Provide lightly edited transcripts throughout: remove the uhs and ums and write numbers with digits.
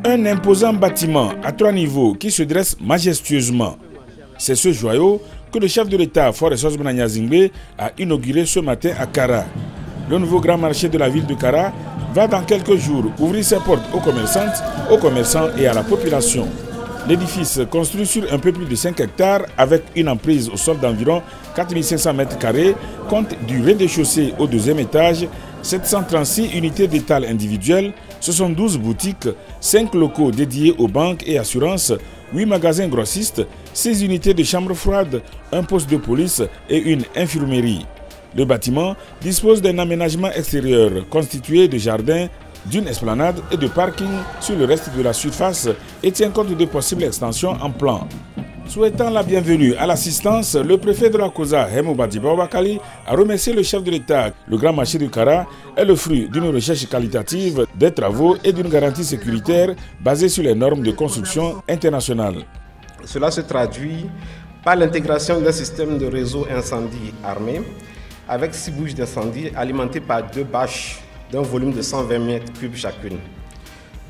Un imposant bâtiment à 3 niveaux qui se dresse majestueusement. C'est ce joyau que le chef de l'État, Faure Sosbena Gnazingbe, a inauguré ce matin à Kara. Le nouveau grand marché de la ville de Kara va dans quelques jours ouvrir ses portes aux commerçantes, aux commerçants et à la population. L'édifice, construit sur un peu plus de 5 hectares avec une emprise au sol d'environ 4500 mètres carrés, compte du rez-de-chaussée au 2e étage, 736 unités d'étal individuelles, 72 boutiques, 5 locaux dédiés aux banques et assurances, 8 magasins grossistes, 6 unités de chambres froides, un poste de police et une infirmerie. Le bâtiment dispose d'un aménagement extérieur constitué de jardins, d'une esplanade et de parking sur le reste de la surface et tient compte de possibles extensions en plan. Souhaitant la bienvenue à l'assistance, le préfet de la COSA, Hemou Badiba Ouakali, a remercié le chef de l'État. Le grand marché du Kara est le fruit d'une recherche qualitative, des travaux et d'une garantie sécuritaire basée sur les normes de construction internationales. Cela se traduit par l'intégration d'un système de réseau incendie armé avec 6 bouches d'incendie alimentées par 2 bâches d'un volume de 120 mètres cubes chacune.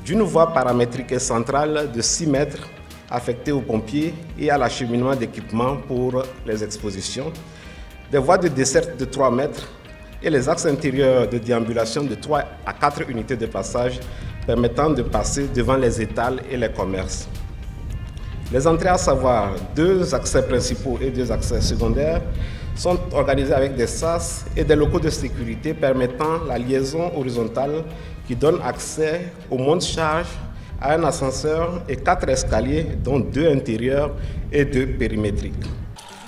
D'une voie paramétrique centrale de 6 mètres affectées aux pompiers et à l'acheminement d'équipements pour les expositions, des voies de desserte de 3 mètres et les axes intérieurs de déambulation de 3 à 4 unités de passage permettant de passer devant les étals et les commerces. Les entrées, à savoir 2 accès principaux et 2 accès secondaires, sont organisées avec des sas et des locaux de sécurité permettant la liaison horizontale qui donne accès au monte-charge, à un ascenseur et 4 escaliers, dont 2 intérieurs et 2 périmétriques.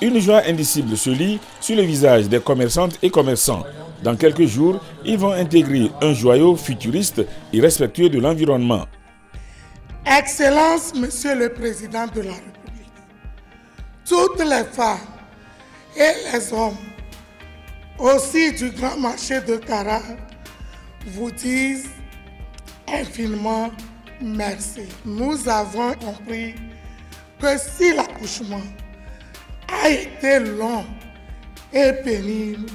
Une joie indicible se lit sur le visage des commerçantes et commerçants. Dans quelques jours, ils vont intégrer un joyau futuriste et respectueux de l'environnement. Excellence, Monsieur le Président de la République, toutes les femmes et les hommes, aussi du grand marché de Kara, vous disent infiniment merci. Nous avons compris que si l'accouchement a été long et pénible,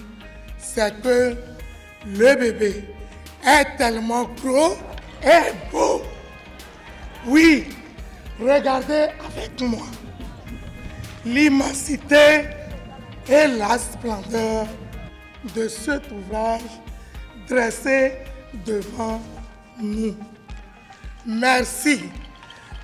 c'est que le bébé est tellement gros et beau. Oui, regardez avec moi l'immensité et la splendeur de cet ouvrage dressé devant nous. Merci.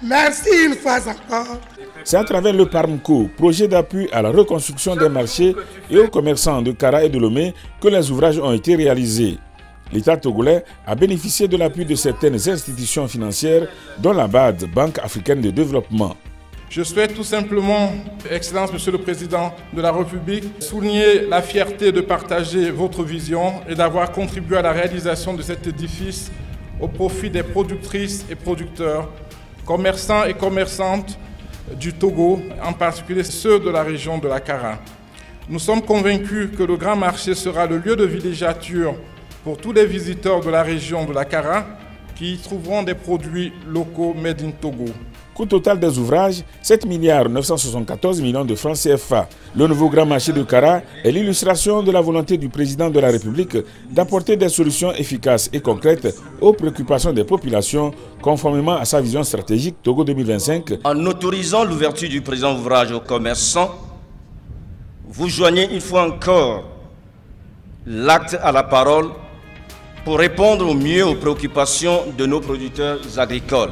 Merci une fois encore. C'est à travers le PARMCO, projet d'appui à la reconstruction des marchés et aux commerçants de Kara et de Lomé, que les ouvrages ont été réalisés. L'État togolais a bénéficié de l'appui de certaines institutions financières, dont la BAD, Banque africaine de développement. Je souhaite tout simplement, Excellence, Monsieur le Président de la République, souligner la fierté de partager votre vision et d'avoir contribué à la réalisation de cet édifice au profit des productrices et producteurs, commerçants et commerçantes du Togo, en particulier ceux de la région de la Kara. Nous sommes convaincus que le grand marché sera le lieu de villégiature pour tous les visiteurs de la région de la Kara qui y trouveront des produits locaux made in Togo. Coût total des ouvrages, 7 974 millions de francs CFA. Le nouveau grand marché de Kara est l'illustration de la volonté du président de la République d'apporter des solutions efficaces et concrètes aux préoccupations des populations, conformément à sa vision stratégique Togo 2025. En autorisant l'ouverture du présent ouvrage aux commerçants, vous joignez une fois encore l'acte à la parole pour répondre au mieux aux préoccupations de nos producteurs agricoles.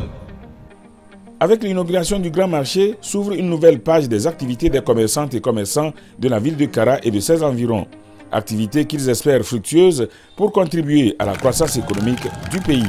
Avec l'inauguration du grand marché, s'ouvre une nouvelle page des activités des commerçantes et commerçants de la ville de Kara et de ses environs. Activités qu'ils espèrent fructueuses pour contribuer à la croissance économique du pays.